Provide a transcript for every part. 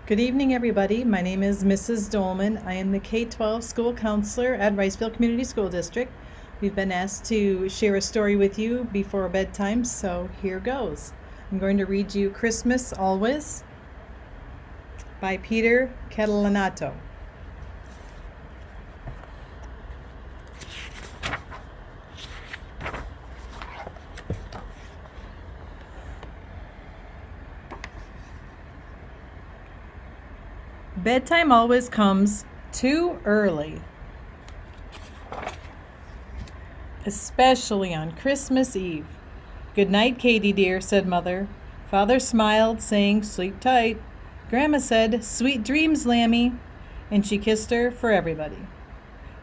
Good evening, everybody. My name is Mrs. Dolman. I am the K-12 school counselor at Riceville Community School District. We've been asked to share a story with you before bedtime, so here goes. I'm going to read you Christmas Always by Peter Catalanato. Bedtime always comes too early, especially on Christmas Eve. "Good night, Katie dear," said Mother. Father smiled, saying, "Sleep tight." Grandma said, "Sweet dreams, Lammy," and she kissed her for everybody.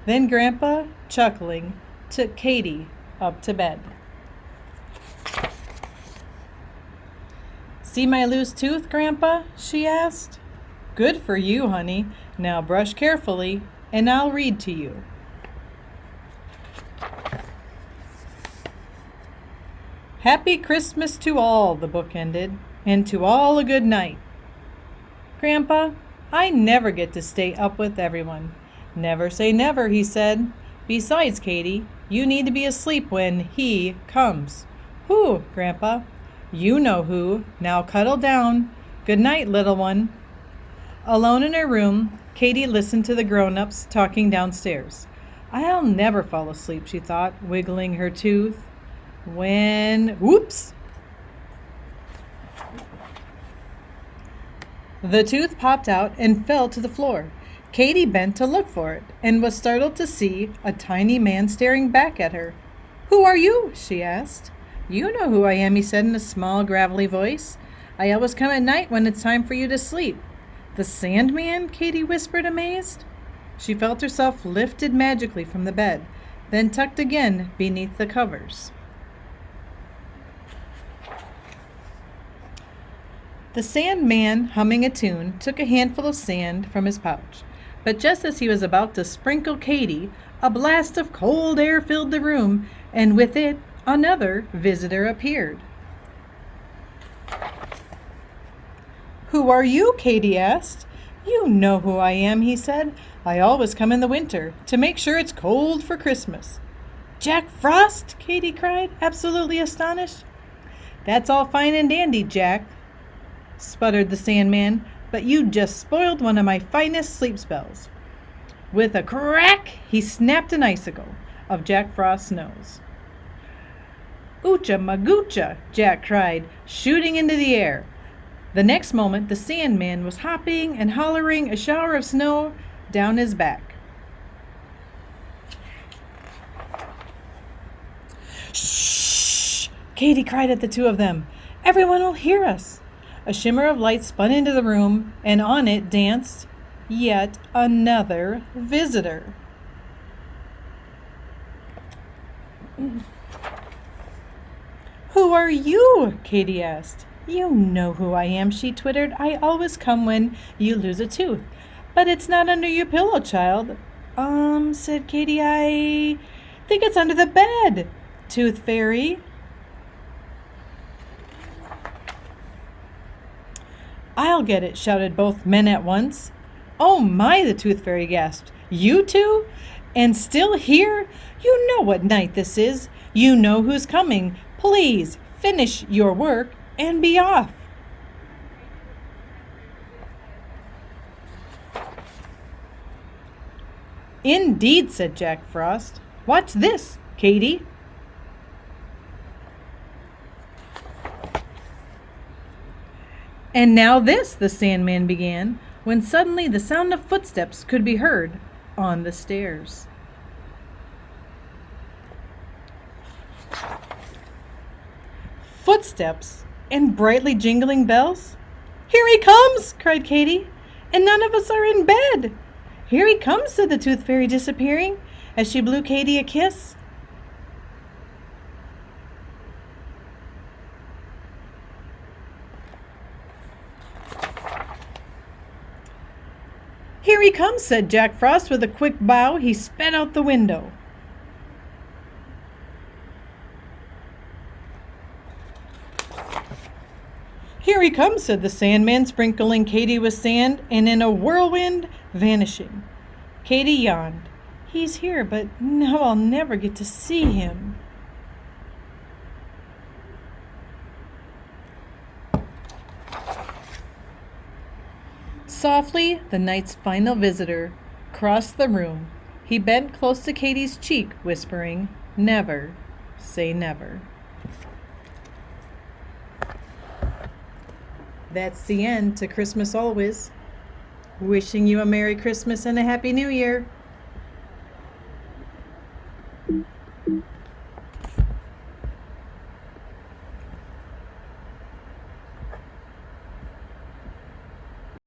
Then Grandpa, chuckling, took Katie up to bed. "See my loose tooth, Grandpa?" she asked. "Good for you, honey. Now brush carefully, and I'll read to you." "Happy Christmas to all," the book ended, "and to all a good night." "Grandpa, I never get to stay up with everyone." "Never say never," he said. "Besides, Katie, you need to be asleep when he comes." "Who, Grandpa?" "You know who. Now cuddle down. Good night, little one." Alone in her room, Katie listened to the grown-ups talking downstairs. "I'll never fall asleep," she thought, wiggling her tooth. Whoops! The tooth popped out and fell to the floor. Katie bent to look for it and was startled to see a tiny man staring back at her. "Who are you?" she asked. "You know who I am," he said in a small, gravelly voice. "I always come at night when it's time for you to sleep." "The Sandman?" Katie whispered, amazed. She felt herself lifted magically from the bed, then tucked again beneath the covers. The Sandman, humming a tune, took a handful of sand from his pouch. But just as he was about to sprinkle Katie, a blast of cold air filled the room, and with it, another visitor appeared. "Who are you?" Katie asked. "You know who I am," he said. "I always come in the winter to make sure it's cold for Christmas." "Jack Frost?" Katie cried, absolutely astonished. "That's all fine and dandy, Jack," sputtered the Sandman, "but you just spoiled one of my finest sleep spells." With a crack, he snapped an icicle of Jack Frost's nose. "Oocha magoocha!" Jack cried, shooting into the air. The next moment, the Sandman was hopping and hollering a shower of snow down his back. "Shh!" Katie cried at the two of them. "Everyone will hear us." A shimmer of light spun into the room, and on it danced yet another visitor. "Who are you?" Katie asked. "You know who I am," she twittered. "I always come when you lose a tooth. But it's not under your pillow, child." Said Katie, "I think it's under the bed, Tooth Fairy." "I'll get it," shouted both men at once. "Oh my," the Tooth Fairy gasped. "You two? And still here? You know what night this is. You know who's coming. Please finish your work and be off." "Indeed," said Jack Frost. "Watch this, Katie." "And now this," the Sandman began, when suddenly the sound of footsteps could be heard on the stairs. Footsteps and brightly jingling bells. "Here he comes!" cried Katie, "and none of us are in bed." "Here he comes," said the Tooth Fairy, disappearing as she blew Katie a kiss. "Here he comes," said Jack Frost with a quick bow. He sped out the window. "Here he comes, said the Sandman, sprinkling Katy with sand, and in a whirlwind, vanishing. Katy yawned. He's here, but now I'll never get to see him. Softly, the night's final visitor crossed the room. He bent close to Katy's cheek, whispering, "Never say never." That's the end to Christmas Always. Wishing you a Merry Christmas and a Happy New Year.